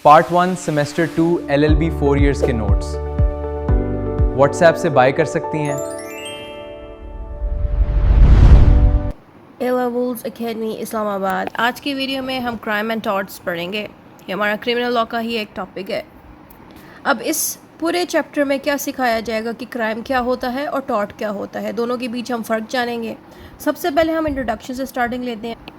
Part 1 semester 2 LLB 4 years के notes WhatsApp से bye कर सकती हैं। A levels academy Islamabad. आज की वीडियो में हम क्राइम एंड टॉर्ट्स पढ़ेंगे। ये हमारा क्रिमिनल लॉ का ही एक टॉपिक है। अब इस पूरे चैप्टर में क्या सिखाया जाएगा कि क्राइम क्या होता है और टॉर्ट क्या होता है, दोनों के बीच हम फ़र्क जानेंगे। सबसे पहले हम इंट्रोडक्शन से स्टार्टिंग लेते हैं।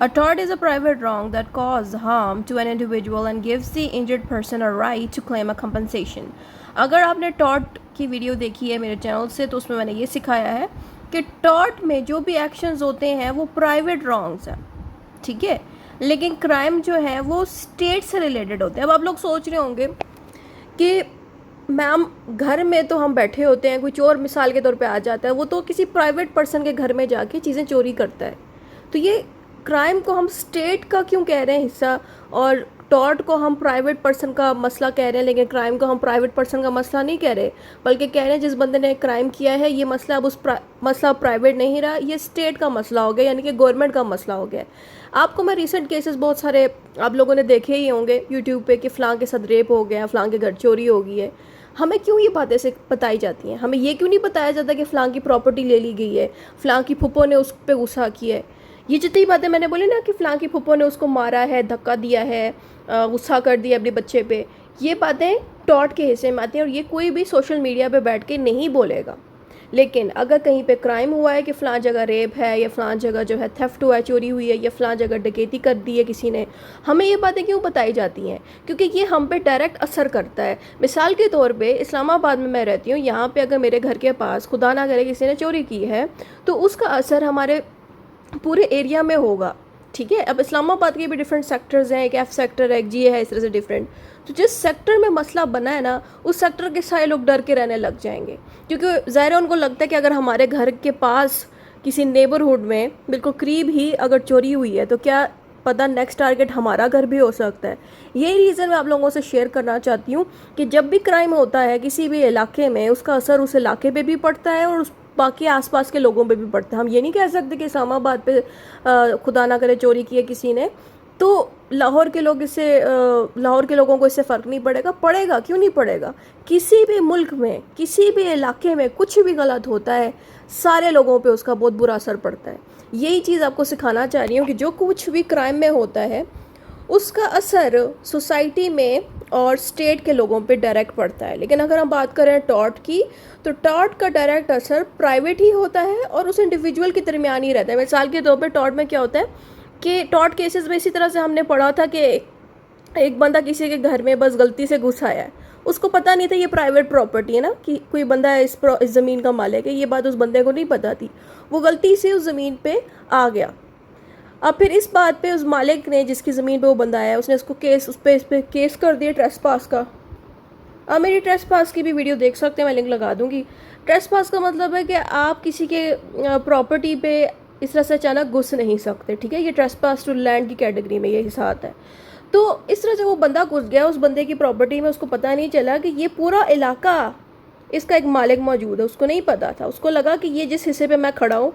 A tort is a private wrong that causes harm to an individual and gives the injured person a right to claim a compensation. अगर आपने टॉर्ट की वीडियो देखी है मेरे चैनल से तो उसमें मैंने ये सिखाया है कि टॉर्ट में जो भी एक्शंस होते हैं वो प्राइवेट रॉन्ग्स हैं, ठीक है, लेकिन क्राइम जो है वो स्टेट से रिलेटेड होते हैं। अब आप लोग सोच रहे होंगे कि मैम घर में तो हम बैठे होते हैं, कोई चोर मिसाल के तौर पे आ जाता है, वो तो किसी प्राइवेट पर्सन के घर में जाके चीज़ें चोरी करता है, तो ये क्राइम को हम स्टेट का क्यों कह रहे हैं हिस्सा, और टॉर्ट को हम प्राइवेट पर्सन का मसला कह रहे हैं, लेकिन क्राइम को हम प्राइवेट पर्सन का मसला नहीं कह रहे, बल्कि कह रहे हैं जिस बंदे ने क्राइम किया है ये मसला अब मसला प्राइवेट नहीं रहा, ये स्टेट का मसला हो गया, यानी कि गवर्नमेंट का मसला हो गया। आपको मैं रिसेंट केसेस बहुत सारे आप लोगों ने देखे ही होंगे यूट्यूब पे कि फ़लाँ के साथ रेप हो गया, फ़लाँ के घर चोरी हो गई है। हमें क्यों ये बातें से बताई जाती हैं? हमें ये क्यों नहीं बताया जाता कि फ़लाँ की प्रॉपर्टी ले ली गई है, फ़लाँ की फुप्पो ने उस पर गुस्सा किया है। ये जितनी बातें मैंने बोली ना कि फ़लाँ की फुप्पो ने उसको मारा है, धक्का दिया है, गुस्सा कर दिया अपने बच्चे पे, ये बातें टॉर्ट के हिस्से में आती हैं और ये कोई भी सोशल मीडिया पे बैठ के नहीं बोलेगा। लेकिन अगर कहीं पे क्राइम हुआ है कि फ़लाँ जगह रेप है, या फ़लाँ जगह जो है थेफ्ट हुआ है, चोरी हुई है, या फ़लाँ जगह डकैती कर दी है किसी ने, हमें ये बातें क्यों बताई जाती हैं? क्योंकि ये हम पे डायरेक्ट असर करता है। मिसाल के तौर पे इस्लामाबाद में मैं रहती हूँ, यहाँ पे अगर मेरे घर के पास खुदा ना करे किसी ने चोरी की है तो उसका असर हमारे पूरे एरिया में होगा, ठीक है। अब इस्लामाबाद के भी डिफरेंट सेक्टर्स हैं, एक F सेक्टर है, एक G है, इस तरह से डिफरेंट। तो जिस सेक्टर में मसला बना है ना, उस सेक्टर के सारे लोग डर के रहने लग जाएंगे, क्योंकि ज़ाहिर है उनको लगता है कि अगर हमारे घर के पास किसी नेबरहुड में बिल्कुल करीब ही अगर चोरी हुई है तो क्या पता नेक्स्ट टारगेट हमारा घर भी हो सकता है। यही रीज़न मैं आप लोगों से शेयर करना चाहती हूँ कि जब भी क्राइम होता है किसी भी इलाके में, उसका असर उस इलाके पे भी पड़ता है और उस बाकी आसपास के लोगों पे भी पड़ता है। हम ये नहीं कह सकते कि इस्लामाबाद पे खुदा ना करे चोरी की है किसी ने तो लाहौर के लोगों को इससे फ़र्क नहीं पड़ेगा। पड़ेगा, क्यों नहीं पड़ेगा? किसी भी मुल्क में, किसी भी इलाके में कुछ भी गलत होता है, सारे लोगों पे उसका बहुत बुरा असर पड़ता है। यही चीज़ आपको सिखाना चाह रही हूँ कि जो कुछ भी क्राइम में होता है उसका असर सोसाइटी में और स्टेट के लोगों पे डायरेक्ट पड़ता है। लेकिन अगर हम बात करें टॉर्ट की, तो टॉर्ट का डायरेक्ट असर प्राइवेट ही होता है और उस इंडिविजुअल के दरमियान ही रहता है। मिसाल के तौर पे टॉर्ट में क्या होता है कि टॉर्ट केसेस में इसी तरह से हमने पढ़ा था कि एक बंदा किसी के घर में बस गलती से घुस आया है, उसको पता नहीं था ये प्राइवेट प्रॉपर्टी है ना, कि कोई बंदा इस ज़मीन का मालिक है, ये बात उस बंदे को नहीं पता थी, वो गलती से उस ज़मीन पे आ गया। अब फिर इस बात पे उस मालिक ने, जिसकी ज़मीन पे वो बंदा आया, उसने उसको इस पे केस कर दिया ट्रेसपास का। अब मेरी ट्रेसपास की भी वीडियो देख सकते हैं, मैं लिंक लगा दूंगी। ट्रेसपास का मतलब है कि आप किसी के प्रॉपर्टी पे इस तरह से अचानक घुस नहीं सकते, ठीक है। ये ट्रेसपास टू लैंड की कैटेगरी में ये हिस्सा आता है। तो इस तरह से वो बंदा घुस गया उस बंदे की प्रॉपर्टी में, उसको पता नहीं चला कि ये पूरा इलाका इसका एक मालिक मौजूद है, उसको नहीं पता था। उसको लगा कि ये जिस हिस्से पे मैं खड़ा हूँ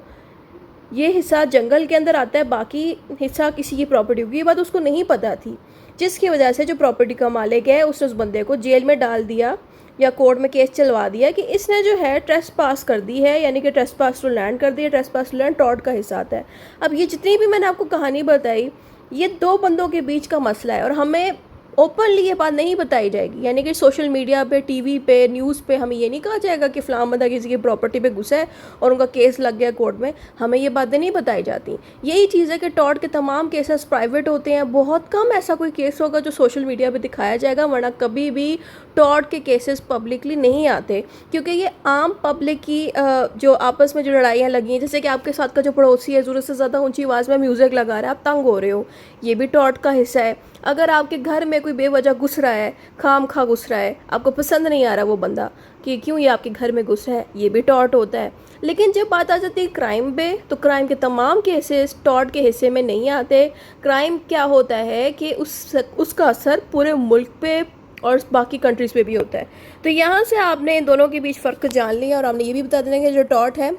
ये हिस्सा जंगल के अंदर आता है, बाकी हिस्सा किसी की प्रॉपर्टी होगी, ये बात उसको नहीं पता थी, जिसकी वजह से जो प्रॉपर्टी का मालिक है उसने उस बंदे को जेल में डाल दिया या कोर्ट में केस चलवा दिया कि इसने जो है ट्रेस पास कर दी है, यानी कि ट्रेस पास टू लैंड कर दी है। Trespass to land tort का हिस्सा आता है। अब ये जितनी भी मैंने आपको कहानी बताई ये दो बंदों के बीच का मसला है और हमें ओपनली ये बात नहीं बताई जाएगी, यानी कि सोशल मीडिया पे, टीवी पे, न्यूज़ पे हमें ये नहीं कहा जाएगा कि फ़लाँ बंदा किसी की प्रॉपर्टी पे घुसा है और उनका केस लग गया कोर्ट में। हमें ये बातें नहीं बताई जाती। यही चीज़ है कि टॉर्ट के तमाम केसेस प्राइवेट होते हैं। बहुत कम ऐसा कोई केस होगा जो सोशल मीडिया पे दिखाया जाएगा, वरना कभी भी टॉर्ट के केसेस पब्लिकली नहीं आते, क्योंकि ये आम पब्लिक की जो आपस में जो लड़ाइयाँ लगी हैं, जैसे कि आपके साथ का जो पड़ोसी है ज़रूरत से ज़्यादा ऊँची आवाज़ में म्यूज़िक लगा रहा है, आप तंग हो रहे हो, ये भी टॉर्ट का हिस्सा है। अगर आपके घर में कोई बेवजह घुस रहा है, खाम खा घुस रहा है, आपको पसंद नहीं आ रहा वो बंदा कि क्यों ये आपके घर में घुस रहा है, ये भी टॉर्ट होता है। लेकिन जब बात आ जाती है क्राइम पे, तो क्राइम के तमाम केसेस टॉर्ट के हिस्से में नहीं आते। क्राइम क्या होता है कि उसका असर पूरे मुल्क पे और बाकी कंट्रीज़ पे भी होता है। तो यहाँ से आपने इन दोनों के बीच फ़र्क जान लिया और आपने ये भी बता देना कि जो टॉर्ट है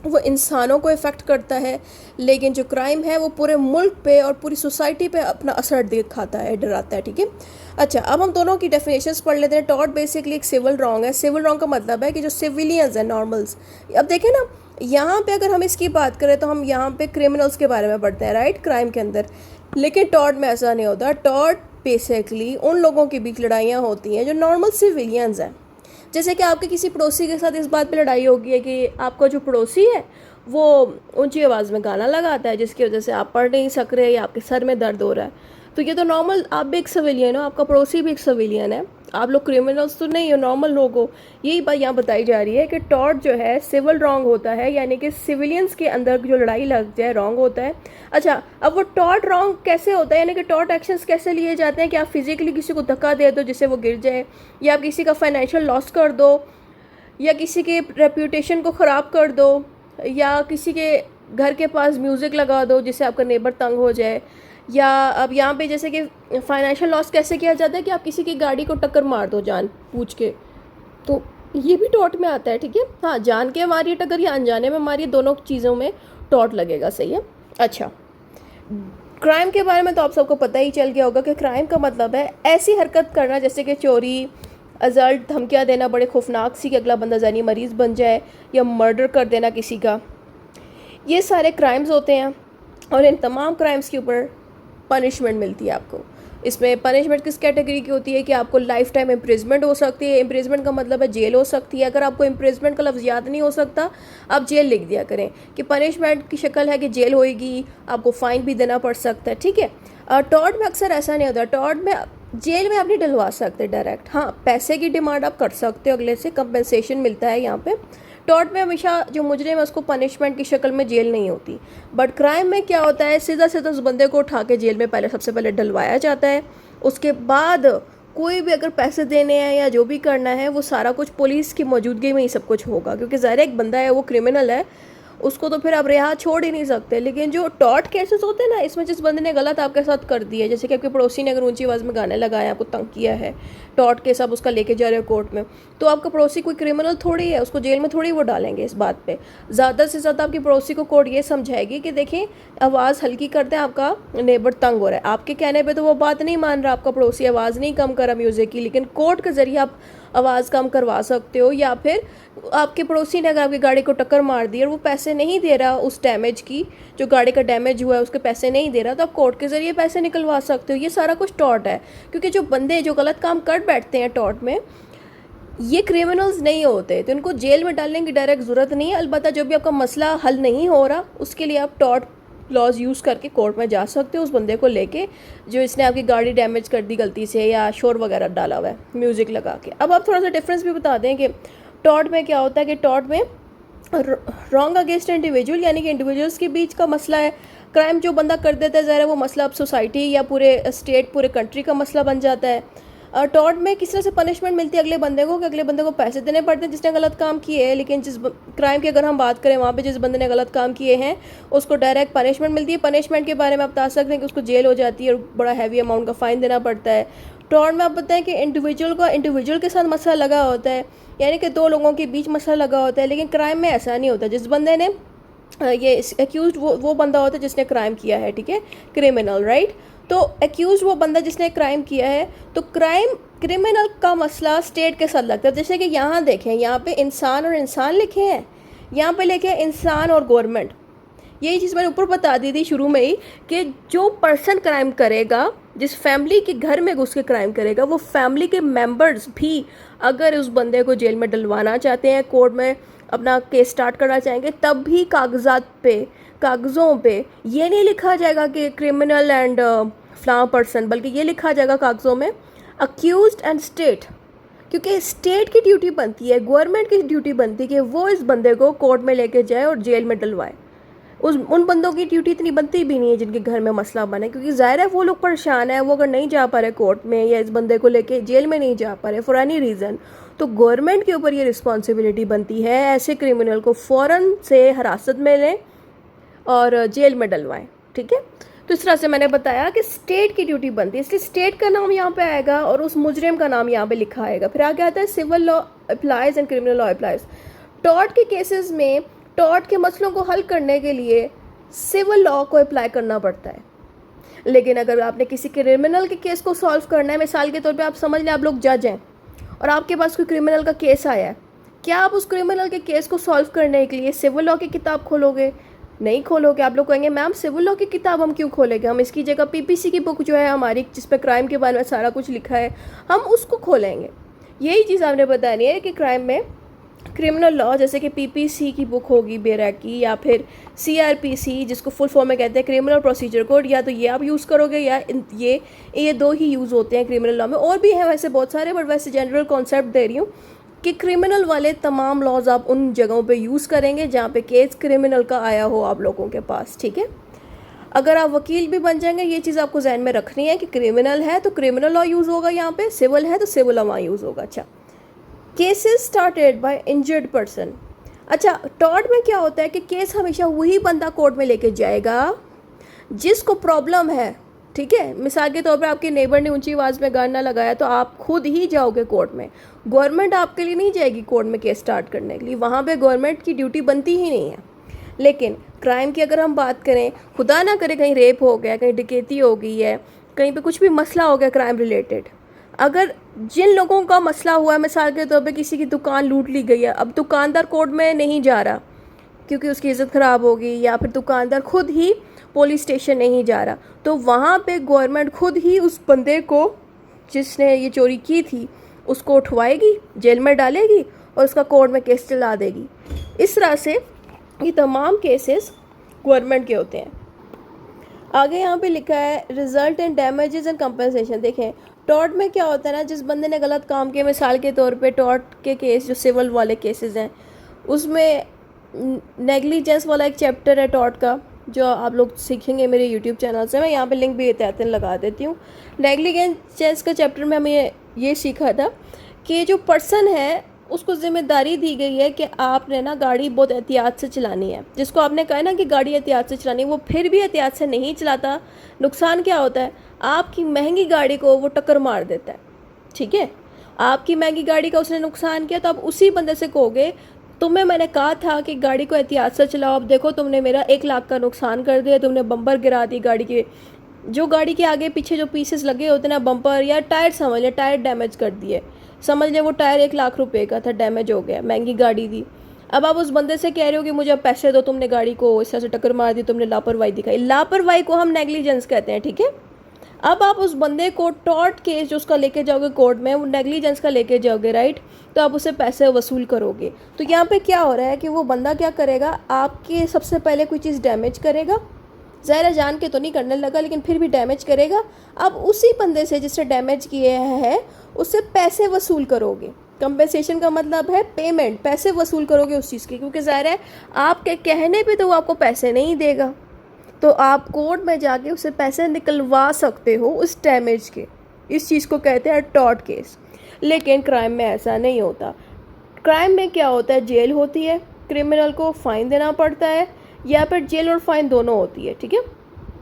वो इंसानों को इफ़ेक्ट करता है, लेकिन जो क्राइम है वो पूरे मुल्क पे और पूरी सोसाइटी पे अपना असर दिखाता है, डराता है, ठीक है। अच्छा, अब हम दोनों की डेफिनेशंस पढ़ लेते हैं। टॉर्ट बेसिकली एक सिविल रॉन्ग है। सिविल रॉन्ग का मतलब है कि जो सिविलियंस हैं, नॉर्मल्स। अब देखें ना, यहाँ पे अगर हम इसकी बात करें तो हम यहाँ पे क्रिमिनल्स के बारे में पढ़ते हैं, राइट, क्राइम के अंदर। लेकिन टॉर्ट में ऐसा नहीं होता। टॉर्ट बेसिकली उन लोगों के बीच लड़ाइयाँ होती हैं जो नॉर्मल सिविलियंस हैं। जैसे कि आपके किसी पड़ोसी के साथ इस बात पे लड़ाई होगी है कि आपका जो पड़ोसी है वो ऊंची आवाज़ में गाना लगाता है, जिसकी वजह से आप पढ़ नहीं सक रहे या आपके सर में दर्द हो रहा है। तो ये तो नॉर्मल, आप भी एक सिविलियन हो, आपका पड़ोसी भी एक सिविलियन है, आप लोग क्रिमिनल्स तो नहीं हो, नॉर्मल लोग हो। यही बात यहाँ बताई जा रही है कि टॉर्ट जो है सिविल रॉन्ग होता है, यानी कि सिविलियंस के अंदर जो लड़ाई लग जाए रॉन्ग होता है। अच्छा, अब वो टॉर्ट रॉन्ग कैसे होता है, यानी कि टॉर्ट एक्शंस कैसे लिए जाते हैं कि आप फिजिकली किसी को धक्का दे दो जिससे वो गिर जाए, या आप किसी का फाइनेंशियल लॉस कर दो, या किसी के रेप्यूटेशन को ख़राब कर दो, या किसी के घर के पास म्यूज़िक लगा दो जिससे आपका नेबर तंग हो जाए। या अब यहाँ पे जैसे कि फाइनेंशियल लॉस कैसे किया जाता है कि आप किसी की गाड़ी को टक्कर मार दो जान पूछ के, तो ये भी टॉर्ट में आता है, ठीक है। हाँ, जान के मारिए टक्कर या अनजाने में मारिए, दोनों चीज़ों में टॉर्ट लगेगा, सही है। अच्छा, क्राइम के बारे में तो आप सबको पता ही चल गया होगा कि क्राइम का मतलब है ऐसी हरकत करना जैसे कि चोरी, अजल्ट, धमकियाँ देना बड़े खौफनाक सी कि अगला बंदा जहनी मरीज़ बन जाए, या मर्डर कर देना किसी का। ये सारे क्राइम्स होते हैं और इन तमाम क्राइम्स के ऊपर पनिशमेंट मिलती है आपको। इसमें पनिशमेंट किस कैटेगरी की होती है कि आपको लाइफ टाइम इम्प्रिजमेंट हो सकती है। इम्प्रिजमेंट का मतलब है जेल हो सकती है। अगर आपको इम्प्रिजमेंट का लफ्ज़ याद नहीं हो सकता, आप जेल लिख दिया करें कि पनिशमेंट की शक्ल है कि जेल होएगी, आपको फ़ाइन भी देना पड़ सकता है, ठीक है। टॉर्ट में अक्सर ऐसा नहीं होता। टॉर्ट में जेल में आप नहीं डलवा सकते डायरेक्ट, हाँ, पैसे की डिमांड आप कर सकते हो, अगले से कंपनसेशन मिलता है यहाँ पे। टॉर्ट में हमेशा जो मुजरिम है उसको पनिशमेंट की शक्ल में जेल नहीं होती। बट क्राइम में क्या होता है, सीधा सीधा उस बंदे को उठा के जेल में पहले सबसे पहले डलवाया जाता है। उसके बाद कोई भी अगर पैसे देने हैं या जो भी करना है वो सारा कुछ पुलिस की मौजूदगी में ही सब कुछ होगा, क्योंकि ज़ाहिर एक बंदा है, वो क्रिमिनल है, उसको तो फिर आप रिहा छोड़ ही नहीं सकते। लेकिन जो टॉर्ट केसेस होते हैं ना, इसमें जिस बंदे ने गलत आपके साथ कर दिया है, जैसे कि आपके पड़ोसी ने अगर ऊंची आवाज़ में गाने लगाए, आपको तंग किया है, टॉर्ट केस आप उसका लेके जा रहे हो कोर्ट में, तो आपका पड़ोसी कोई क्रिमिनल थोड़ी है, उसको जेल में थोड़ी वो डालेंगे इस बात पे। ज़्यादा से ज़्यादा आपकी पड़ोसी को कोर्ट ये समझाएगी कि देखें, आवाज़ हल्की करते हैं, आपका नेबर तंग हो रहा है। आपके कहने पर तो वो बात नहीं मान रहा, आपका पड़ोसी आवाज़ नहीं कम करा म्यूज़िक की, लेकिन कोर्ट के ज़रिए आप आवाज़ कम करवा सकते हो। या फिर आपके पड़ोसी ने अगर आपकी गाड़ी को टक्कर मार दी और वो पैसे नहीं दे रहा उस डैमेज की, जो गाड़ी का डैमेज हुआ है उसके पैसे नहीं दे रहा, तो आप कोर्ट के ज़रिए पैसे निकलवा सकते हो। ये सारा कुछ टॉर्ट है, क्योंकि जो बंदे जो गलत काम कर बैठते हैं टॉर्ट में, ये क्रिमिनल्स नहीं होते, तो इनको जेल में डालने की डायरेक्ट ज़रूरत नहीं है। अलबत्ता जो भी आपका मसला हल नहीं हो रहा, उसके लिए आप टॉर्ट लॉज यूज़ करके कोर्ट में जा सकते हो उस बंदे को लेके जो इसने आपकी गाड़ी डैमेज कर दी गलती से या शोर वगैरह डाला हुआ है म्यूज़िक लगा के। अब आप थोड़ा सा डिफरेंस भी बता दें कि टॉर्ट में क्या होता है कि टॉर्ट में रॉन्ग अगेंस्ट इंडिविजुअल, यानी कि इंडिविजुअल्स के बीच का मसला है। क्राइम जो बंदा कर देता है, ज़ाहिर है वो मसला अब सोसाइटी या पूरे स्टेट, पूरे कंट्री का मसला बन जाता है। टॉर्ट में किस तरह से पनिशमेंट मिलती है अगले बंदे को कि अगले बंदे को पैसे देने पड़ते हैं जिसने गलत काम किए हैं। लेकिन जिस क्राइम की अगर हम बात करें, वहाँ पे जिस बंदे ने गलत काम किए हैं उसको डायरेक्ट पनिशमेंट मिलती है। पनिशमेंट के बारे में आप बता सकते हैं कि उसको जेल हो जाती है और बड़ा हैवी अमाउंट का फ़ाइन देना पड़ता है। टॉर्ट में आप बताएं कि इंडिविजुअल के साथ मसला लगा होता है, यानी कि दो लोगों के बीच मसला लगा होता है। लेकिन क्राइम में ऐसा नहीं होता। जिस बंदे ने ये एक्यूज वो बंदा होता है जिसने क्राइम किया है, ठीक है, क्रिमिनल, राइट। तो एक्यूज वो बंदा जिसने क्राइम किया है, तो क्रिमिनल का मसला स्टेट के साथ लगता है। जैसे कि यहाँ देखें, यहाँ पे इंसान और इंसान लिखे हैं, यहाँ पे लिखे हैं इंसान और गवर्नमेंट। यही चीज़ मैंने ऊपर बता दी थी शुरू में ही कि जो पर्सन क्राइम करेगा, जिस फैमिली के घर में घुस के क्राइम करेगा, वो फैमिली के मेंबर्स भी अगर उस बंदे को जेल में डलवाना चाहते हैं, कोर्ट में अपना केस स्टार्ट करना चाहेंगे, तब भी कागज़ों पे ये नहीं लिखा जाएगा कि क्रिमिनल एंड फ्लां पर्सन, बल्कि ये लिखा जाएगा कागज़ों में अक्यूज्ड एंड स्टेट। क्योंकि स्टेट की ड्यूटी बनती है, गवर्नमेंट की ड्यूटी बनती है कि वो इस बंदे को कोर्ट में लेके जाए और जेल में डलवाए। उन बंदों की ड्यूटी इतनी बनती भी नहीं है जिनके घर में मसला बने, क्योंकि ज़ाहिर है वो लोग परेशान है, वो अगर नहीं जा पा रहे कोर्ट में या इस बंदे को लेके जेल में नहीं जा पा रहे फॉर एनी रीज़न, तो गवर्नमेंट के ऊपर ये रिस्पॉन्सिबिलिटी बनती है ऐसे क्रिमिनल को फ़ौरन से हिरासत में लें और जेल में डलवाएं, ठीक है। तो इस तरह से मैंने बताया कि स्टेट की ड्यूटी बनती है, इसलिए स्टेट का नाम यहाँ पे आएगा और उस मुजरिम का नाम यहाँ पे लिखा आएगा। फिर आगे आता है civil law applies and criminal law applies. Tort के केसेस में टॉर्ट के मसलों को हल करने के लिए सिविल लॉ को अप्लाई करना पड़ता है। लेकिन अगर आपने किसी क्रिमिनल के केस को सॉल्व करना है, मिसाल के तौर पे आप समझ लें आप लोग जज हैं और आपके पास कोई क्रिमिनल का केस आया है, क्या आप उस क्रिमिनल के केस को सॉल्व करने के लिए सिविल लॉ की किताब खोलोगे? नहीं खोलोगे। आप लोग कहेंगे मैम सिविल लॉ की किताब हम क्यों खोलेंगे, हम इसकी जगह पीपीसी की बुक जो है हमारी, जिस पे क्राइम के बारे में सारा कुछ लिखा है, हम उसको खोलेंगे। यही चीज़ आपने बतानी है कि क्राइम में क्रिमिनल लॉ जैसे कि पीपीसी की बुक होगी बेरा की, या फिर सीआरपीसी जिसको फुल फॉर्म में कहते हैं क्रिमिनल प्रोसीजर कोड, या तो ये आप यूज़ करोगे या ये दो ही यूज़ होते हैं क्रिमिनल लॉ में। और भी हैं वैसे बहुत सारे, बट वैसे जनरल कॉन्सेप्ट दे रही हूँ कि क्रिमिनल वाले तमाम लॉज आप उन जगहों पे यूज़ करेंगे जहाँ पे केस क्रिमिनल का आया हो आप लोगों के पास, ठीक है। अगर आप वकील भी बन जाएंगे, ये चीज़ आपको जहन में रखनी है कि क्रिमिनल है तो क्रिमिनल लॉ यूज़ होगा यहाँ पे, सिविल है तो सिविल लॉ वहाँ यूज़ होगा। अच्छा, cases started by injured person. अच्छा, टॉर्ट में क्या होता है कि केस हमेशा वही बंदा कोर्ट में लेके जाएगा जिसको प्रॉब्लम है, ठीक है। मिसाल के तौर पर आपके नेबर ने ऊंची आवाज़ में गाना लगाया तो आप खुद ही जाओगे कोर्ट में, गवर्नमेंट आपके लिए नहीं जाएगी कोर्ट में केस स्टार्ट करने के लिए, वहाँ पे गवर्नमेंट की ड्यूटी बनती ही नहीं है। लेकिन क्राइम की अगर हम बात करें, खुदा ना करे कहीं रेप हो गया, कहीं डकैती हो गई है, कहीं पे कुछ भी मसला हो गया क्राइम रिलेटेड, अगर जिन लोगों का मसला हुआ है, मिसाल के तौर पे किसी की दुकान लूट ली गई है, अब दुकानदार कोर्ट में नहीं जा रहा क्योंकि उसकी इज़्ज़त ख़राब होगी, या फिर दुकानदार खुद ही पुलिस स्टेशन नहीं जा रहा, तो वहाँ पे गवर्नमेंट खुद ही उस बंदे को जिसने ये चोरी की थी उसको उठवाएगी, जेल में डालेगी और उसका कोर्ट में केस चला देगी। इस तरह से ये तमाम केसेस गवर्नमेंट के होते हैं। आगे यहाँ पे लिखा है result in damages and compensation. देखें टॉर्ट में क्या होता है ना, जिस बंदे ने गलत काम किया, मिसाल के तौर पे टॉर्ट के केस जो सिविल वाले केसेस हैं उसमें नेग्लिजेंस वाला एक चैप्टर है टॉर्ट का, जो आप लोग सीखेंगे मेरे यूट्यूब चैनल से, मैं यहाँ पे लिंक भी तहत लगा देती हूँ। नेग्लिजेंस का चैप्टर में हमें ये सीखा था कि जो पर्सन है उसको जिम्मेदारी दी गई है कि आपने ना गाड़ी बहुत एहतियात से चलानी है। जिसको आपने कहा ना कि गाड़ी एहतियात से चलानी है, वो फिर भी एहतियात से नहीं चलाता, नुकसान क्या होता है, आपकी महंगी गाड़ी को वो टक्कर मार देता है, ठीक है। आपकी महंगी गाड़ी का उसने नुकसान किया तो आप उसी बंदे से कहोगे तुम्हें मैंने कहा था कि गाड़ी को एहतियात से चलाओ, अब देखो तुमने मेरा 1 लाख का नुकसान कर दिया, तुमने बम्पर गिरा दी, गाड़ी के जो गाड़ी के आगे पीछे जो पीसेस लगे होते हैं ना, बम्पर या टायर, समझ ले टायर डैमेज कर दिए, समझ ले वो टायर 1 लाख रुपए का था, डैमेज हो गया, महंगी गाड़ी थी। अब आप उस बंदे से कह रहे हो कि मुझे अब पैसे दो, तुमने गाड़ी को इस तरह से टक्कर मार दी, तुमने लापरवाही दिखाई, लापरवाही को हम नेग्लिजेंस कहते हैं, ठीक है। अब आप उस बंदे को टॉर्ट केस जो उसका लेके जाओगे कोर्ट में, वो नेग्लिजेंस का लेके जाओगे, राइट, तो आप उससे पैसे वसूल करोगे। तो यहाँ पे क्या हो रहा है कि वो बंदा क्या करेगा, आपके सबसे पहले कोई चीज़ डैमेज करेगा, ज़ाहिर जान के तो नहीं करने लगा लेकिन फिर भी डैमेज करेगा। अब उसी बंदे से जिसने डैमेज किए है उससे पैसे वसूल करोगे। कंपेंसेशन का मतलब है पेमेंट, पैसे वसूल करोगे उस चीज़ के, क्योंकि ज़ाहिर है आपके कहने पे तो वो आपको पैसे नहीं देगा, तो आप कोर्ट में जाके उससे पैसे निकलवा सकते हो उस डैमेज के। इस चीज़ को कहते हैं टॉर्ट केस। लेकिन क्राइम में ऐसा नहीं होता। क्राइम में क्या होता है, जेल होती है, क्रिमिनल को फ़ाइन देना पड़ता है, या फिर जेल और फाइन दोनों होती है, ठीक है।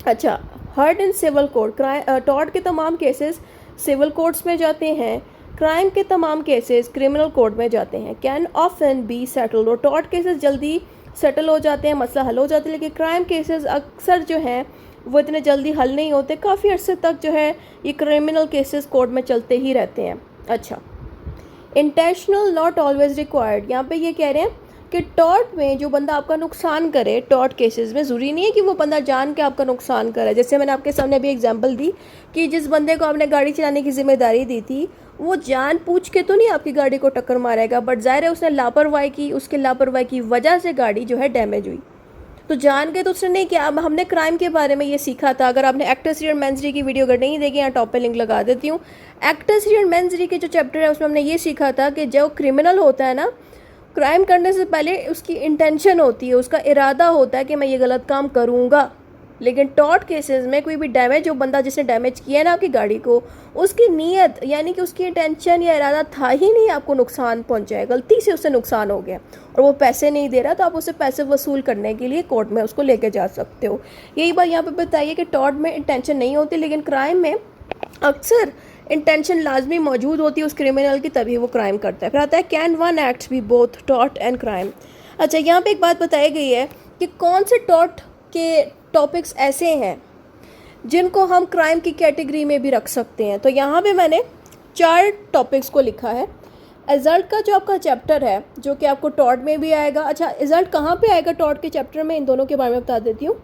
अच्छा, heard in civil court, tort के तमाम केसेस सिविल कोर्ट्स में जाते हैं, क्राइम के तमाम केसेस क्रिमिनल कोर्ट में जाते हैं। कैन ऑफन बी सेटल्ड, और टॉर्ट केसेस जल्दी सेटल हो जाते हैं, मसला हल हो जाता है, लेकिन क्राइम केसेस अक्सर जो हैं वो इतने जल्दी हल नहीं होते, काफ़ी अर्से तक जो है ये क्रिमिनल केसेस कोर्ट में चलते ही रहते हैं। अच्छा, इंटेंशनल नॉट ऑलवेज रिक्वायर्ड, यहाँ पे ये कह रहे हैं कि टॉर्ट में जो बंदा आपका नुकसान करे, टॉर्ट केसेस में ज़रूरी नहीं है कि वो बंदा जान के आपका नुकसान करे। जैसे मैंने आपके सामने अभी एग्जांपल दी कि जिस बंदे को आपने गाड़ी चलाने की जिम्मेदारी दी थी वो जान पूछ के तो नहीं आपकी गाड़ी को टक्कर मारेगा, बट ज़ाहिर है उसने लापरवाही की, उसके लापरवाही की वजह से गाड़ी जो है डैमेज हुई, तो जान के तो उसने नहीं किया। अब हमने क्राइम के बारे में ये सीखा था, अगर आपने एक्टर्स री और मेंस री की वीडियो अगर नहीं देखी, यहाँ टॉप पे लिंक लगा देती हूँ। एक्टर्स री और मेंस री के जो चैप्टर है उसमें हमने ये सीखा था कि जो क्रिमिनल होता है ना, क्राइम करने से पहले उसकी इंटेंशन होती है, उसका इरादा होता है कि मैं ये गलत काम करूँगा। लेकिन टॉर्ट केसेस में कोई भी डैमेज, जो बंदा जिसने डैमेज किया है ना आपकी गाड़ी को, उसकी नीयत यानी कि उसकी इंटेंशन या इरादा था ही नहीं आपको नुकसान पहुंचाए, गलती से उससे नुकसान हो गया और वो पैसे नहीं दे रहा, तो आप उससे पैसे वसूल करने के लिए कोर्ट में उसको लेके जा सकते हो। यही बात यहाँ पे बताइए कि टॉर्ट में इंटेंशन नहीं होती, लेकिन क्राइम में अक्सर इंटेंशन लाजमी मौजूद होती है उस क्रिमिनल की, तभी वो क्राइम करता है। फिर आता है can one acts be both tort and crime. अच्छा, यहाँ पे एक बात बताई गई है कि कौन से टॉट के टॉपिक्स ऐसे हैं जिनको हम क्राइम की कैटेगरी में भी रख सकते हैं। तो यहाँ पे मैंने 4 टॉपिक्स को लिखा है। एजल्ट का जो आपका चैप्टर है, जो कि आपको टॉट में भी आएगा। अच्छा, एजल्ट कहाँ पे आएगा टॉट के चैप्टर में, इन दोनों के बारे में बता देती हूँ।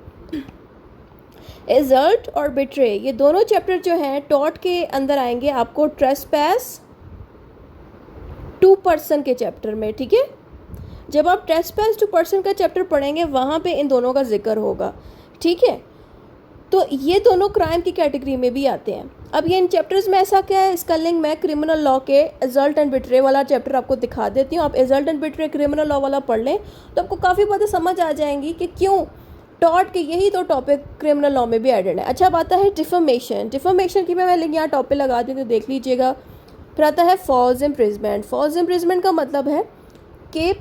एजल्ट और बिट्रे, ये दोनों चैप्टर जो हैं टॉट के अंदर आएंगे आपको ट्रेसपैस टू पर्सन के चैप्टर में, ठीक है। जब आप ट्रेसपैस टू पर्सन का चैप्टर पढ़ेंगे वहाँ पे इन दोनों का जिक्र होगा, ठीक है। तो ये दोनों क्राइम की कैटेगरी में भी आते हैं। अब ये इन चैप्टर्स में ऐसा क्या है, इसका लिंक मैं क्रिमिनल लॉ के एजल्ट एंड बिट्रे वाला चैप्टर आपको दिखा देती हूँ। आप एजल्ट एंड बिट्रे क्रिमिनल लॉ वाला पढ़ लें तो आपको काफ़ी बातें समझ आ जाएंगी कि क्यों टॉट के यही 2 टॉपिक क्रिमिनल लॉ में भी एडेड है। अच्छा, अब आता है डिफेमेशन। डिफेमेशन की मैं लिंक यहाँ टॉपिक लगा दी तो देख लीजिएगा। फिर आता है फॉल्स इम्प्रिजमेंट। फॉल्स इम्प्रिजमेंट का मतलब है कि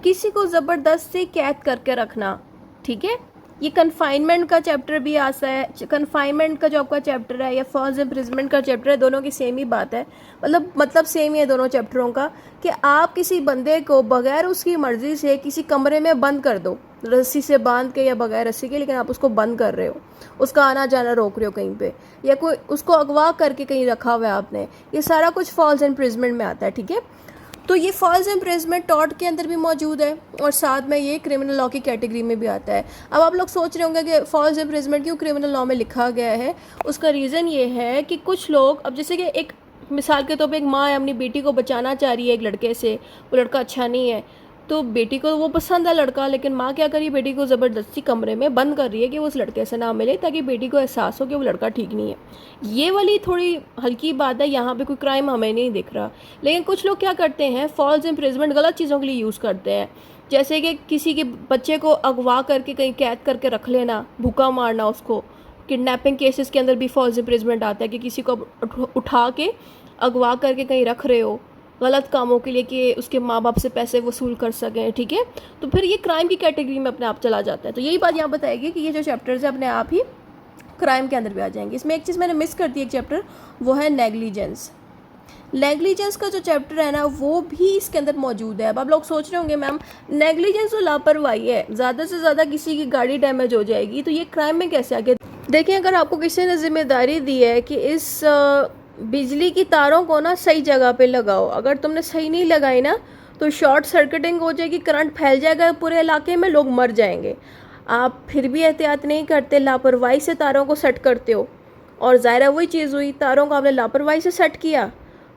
किसी को ज़बरदस्ती कैद करके रखना, ठीक है। ये कन्फाइनमेंट का चैप्टर भी आता है। कन्फाइनमेंट का जो आपका चैप्टर है या फॉल्स इम्प्रिजमेंट का चैप्टर है, दोनों की सेम ही बात है। मतलब सेम ही है दोनों चैप्टरों का कि आप किसी बंदे को बगैर उसकी मर्ज़ी से किसी कमरे में बंद कर दो, रस्सी से बांध के या बगैर रस्सी के, लेकिन आप उसको बंद कर रहे हो, उसका आना जाना रोक रहे हो कहीं पे, या कोई उसको अगवा करके कहीं रखा हुआ है आपने, ये सारा कुछ फॉल्स इम्प्रिजमेंट में आता है, ठीक है। तो ये फॉल्स इम्प्रिजमेंट टॉट के अंदर भी मौजूद है और साथ में ये क्रिमिनल लॉ की कैटेगरी में भी आता है। अब आप लोग सोच रहे होंगे कि फॉल्स इम्प्रिजमेंट क्यों क्रिमिनल लॉ में लिखा गया है। उसका रीज़न ये है कि कुछ लोग, अब जैसे कि एक मिसाल के तौर पे एक माँ है अपनी बेटी को बचाना चाह रही है एक लड़के से, वो लड़का अच्छा नहीं है, तो बेटी को वो पसंद है लड़का, लेकिन माँ क्या करी, बेटी को ज़बरदस्ती कमरे में बंद कर रही है कि वो उस लड़के से ना मिले, ताकि बेटी को एहसास हो कि वो लड़का ठीक नहीं है। ये वाली थोड़ी हल्की बात है, यहाँ पे कोई क्राइम हमें नहीं दिख रहा। लेकिन कुछ लोग क्या करते हैं, फॉल्स इम्प्रिजमेंट गलत चीज़ों के लिए यूज़ करते हैं। जैसे कि किसी के बच्चे को अगवा करके कहीं कैद करके रख लेना, भूखा मारना उसको। किडनैपिंग केसेस के अंदर भी फॉल्स इम्प्रिजमेंट आता है कि किसी को उठा के अगवा करके कहीं रख रहे हो गलत कामों के लिए कि उसके माँ बाप से पैसे वसूल कर सकें, ठीक है। तो फिर ये क्राइम की कैटेगरी में अपने आप चला जाता है। तो यही बात यहाँ बताएगी कि ये जो चैप्टर्स है अपने आप ही क्राइम के अंदर भी आ जाएंगे। इसमें एक चीज़ मैंने मिस कर दी, एक चैप्टर, वो है नेग्लिजेंस। नेग्लिजेंस का जो चैप्टर है ना वो भी इसके अंदर मौजूद है। अब आप लोग सोच रहे होंगे मैम नेग्लिजेंस तो लापरवाही है, ज़्यादा से ज़्यादा किसी की गाड़ी डैमेज हो जाएगी, तो ये क्राइम में कैसे आ गया। देखिए, अगर आपको किसी ने जिम्मेदारी दी है कि इस बिजली की तारों को ना सही जगह पे लगाओ, अगर तुमने सही नहीं लगाई ना तो शॉर्ट सर्किटिंग हो जाएगी, करंट फैल जाएगा पूरे इलाके में, लोग मर जाएंगे। आप फिर भी एहतियात नहीं करते, लापरवाही से तारों को सेट करते हो, और ज़ाहिर है वही चीज़ हुई, तारों को आपने लापरवाही से सेट किया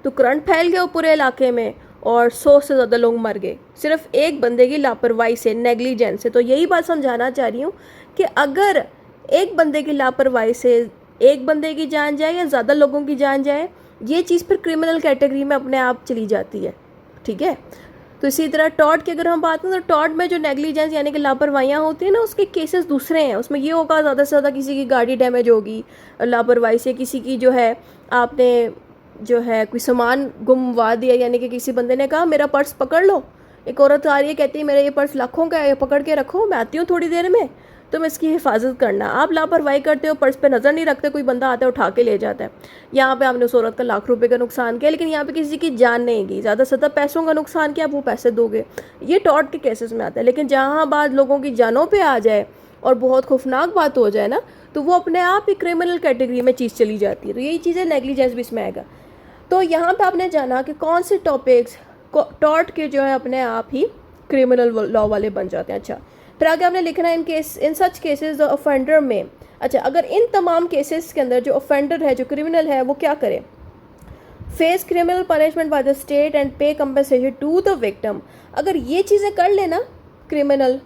तो करंट फैल गया पूरे इलाके में और 100 से ज़्यादा लोग मर गए, सिर्फ एक बंदे की लापरवाही से, नेग्लिजेंस से। तो यही बात समझाना चाह रही हूँ कि अगर एक बंदे की लापरवाही से एक बंदे की जान जाए या ज़्यादा लोगों की जान जाए, ये चीज़ फिर क्रिमिनल कैटेगरी में अपने आप चली जाती है, ठीक है। तो इसी तरह टॉट की अगर हम बात करें तो टॉट में जो नेग्लिजेंस यानी कि लापरवाहियाँ होती हैं ना, उसके केसेस दूसरे हैं। उसमें ये होगा ज़्यादा से ज़्यादा किसी की गाड़ी डैमेज होगी लापरवाही से, किसी की जो है आपने जो है कोई सामान गुमवा दिया, यानी कि किसी बंदे ने कहा मेरा पर्स पकड़ लो, एक औरत आ रही है कहती है मेरा ये पर्स लाखों का है, पकड़ के रखो, मैं आती हूँ थोड़ी देर में, तुम इसकी हिफाजत करना। आप लापरवाही करते हो, पर्स पे नज़र नहीं रखते, कोई बंदा आता है उठा के ले जाता है। यहाँ पे आपने उस औरत का लाख रुपए का नुकसान किया, लेकिन यहाँ पे किसी की जान नहीं गई, ज़्यादा से ज़्यादा पैसों का नुकसान किया, आप वो पैसे दोगे। ये टॉट के केसेस में आता है। लेकिन जहाँ बात लोगों की जानों पर आ जाए और बहुत खौफनाक बात हो जाए ना, तो वो अपने आप ही क्रिमिनल कैटेगरी में चीज़ चली जाती है। तो यही चीज़ें नेग्लिजेंस भी इसमें आएगा। तो यहाँ पे आपने जाना कि कौन से टॉपिक्स टॉट के जो है अपने आप ही क्रिमिनल लॉ वाले बन जाते हैं। अच्छा, फिर आगे आपने लिखना है इन सच केसेस द ऑफेंडर में। अच्छा, अगर इन तमाम केसेस के अंदर जो ऑफेंडर है, जो क्रिमिनल है, वो क्या करे, face criminal punishment by the state and पे कंपनसेशन टू द विक्टिम। अगर ये चीज़ें कर लेना क्रिमिनल,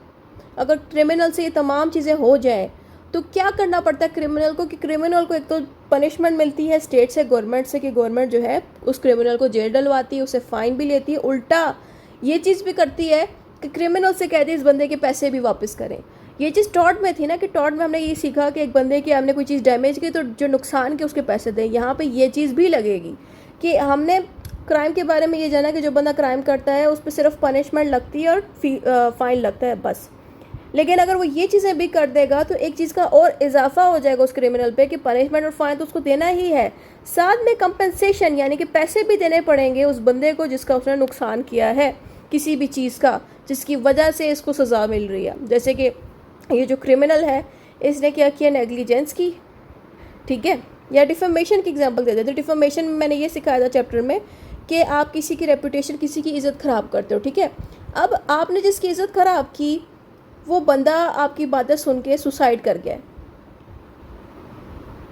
अगर क्रिमिनल से ये तमाम चीज़ें हो जाएँ तो क्या करना पड़ता है क्रिमिनल को, कि क्रिमिनल को एक तो पनिशमेंट मिलती है स्टेट से, गवर्नमेंट से, कि गवर्नमेंट जो है उस क्रिमिनल को जेल डलवाती है, उसे फ़ाइन भी लेती है, उल्टा ये चीज़ भी करती है कि क्रिमिनल से कहती है इस बंदे के पैसे भी वापस करें। ये चीज़ टॉट में थी ना, कि टॉट में हमने ये सीखा कि एक बंदे की हमने कोई चीज़ डैमेज की तो जो नुकसान के उसके पैसे दें। यहाँ पे ये चीज़ भी लगेगी कि हमने क्राइम के बारे में ये जाना कि जो बंदा क्राइम करता है उस पर सिर्फ पनिशमेंट लगती है और फ़ाइन लगता है बस। लेकिन अगर वो ये चीज़ें भी कर देगा तो एक चीज़ का और इजाफा हो जाएगा उस क्रिमिनल पे कि पनिशमेंट और फाइन तो उसको देना ही है, साथ में कंपनसेशन यानी कि पैसे भी देने पड़ेंगे उस बंदे को जिसका उसने नुकसान किया है। किसी भी चीज़ का जिसकी वजह से इसको सज़ा मिल रही है। जैसे कि ये जो क्रिमिनल है इसने क्या किया, नेग्लिजेंस की, ठीक है। या डिफेमेशन की एग्जांपल दे देते। डिफेमेशन में मैंने ये सिखाया था चैप्टर में कि आप किसी की रेपुटेशन, किसी की इज़्ज़त ख़राब करते हो, ठीक है। अब आपने जिसकी इज़्ज़त ख़राब की वो बंदा आपकी बातें सुन के सुसाइड कर गया।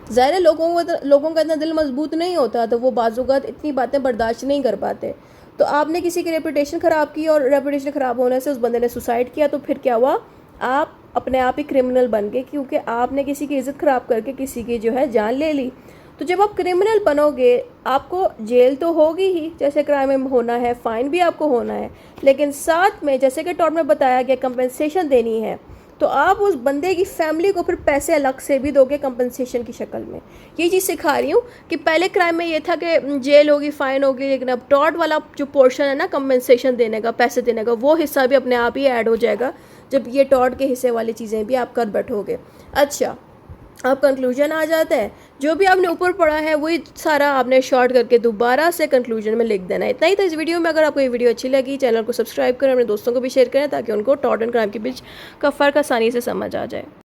ज़ाहिर लोगों का इतना दिल मजबूत नहीं होता, तो वो बाज़ुगात इतनी बातें बर्दाश्त नहीं कर पाते। तो आपने किसी की रेपुटेशन ख़राब की और रेपुटेशन ख़राब होने से उस बंदे ने सुसाइड किया, तो फिर क्या हुआ, आप अपने आप ही क्रिमिनल बन गए, क्योंकि आपने किसी की इज़्ज़त ख़राब करके किसी की जो है जान ले ली। तो जब आप क्रिमिनल बनोगे आपको जेल तो होगी ही, जैसे क्राइम में होना है, फ़ाइन भी आपको होना है, लेकिन साथ में जैसे कि टॉट में बताया गया कंपनसेशन देनी है। तो आप उस बंदे की फैमिली को फिर पैसे अलग से भी दोगे कंपनसेशन की शक्ल में। ये चीज़ सिखा रही हूँ कि पहले क्राइम में ये था कि जेल होगी, फ़ाइन होगी, लेकिन अब टॉट वाला जो पोर्शन है ना कंपनसेशन देने का, पैसे देने का, वो हिस्सा भी अपने आप ही ऐड हो जाएगा जब ये टॉट के हिस्से वाली चीज़ें भी आप कर बैठोगे। अच्छा, अब कंक्लूजन आ जाता है। जो भी आपने ऊपर पढ़ा है वही सारा आपने शॉर्ट करके दोबारा से कंक्लूजन में लिख देना है। इतना ही था इस वीडियो में। अगर आपको ये वीडियो अच्छी लगी, चैनल को सब्सक्राइब करें, अपने दोस्तों को भी शेयर करें ताकि उनको टॉट एंड क्राइम के बीच का फ़र्क आसानी से समझ आ जाए।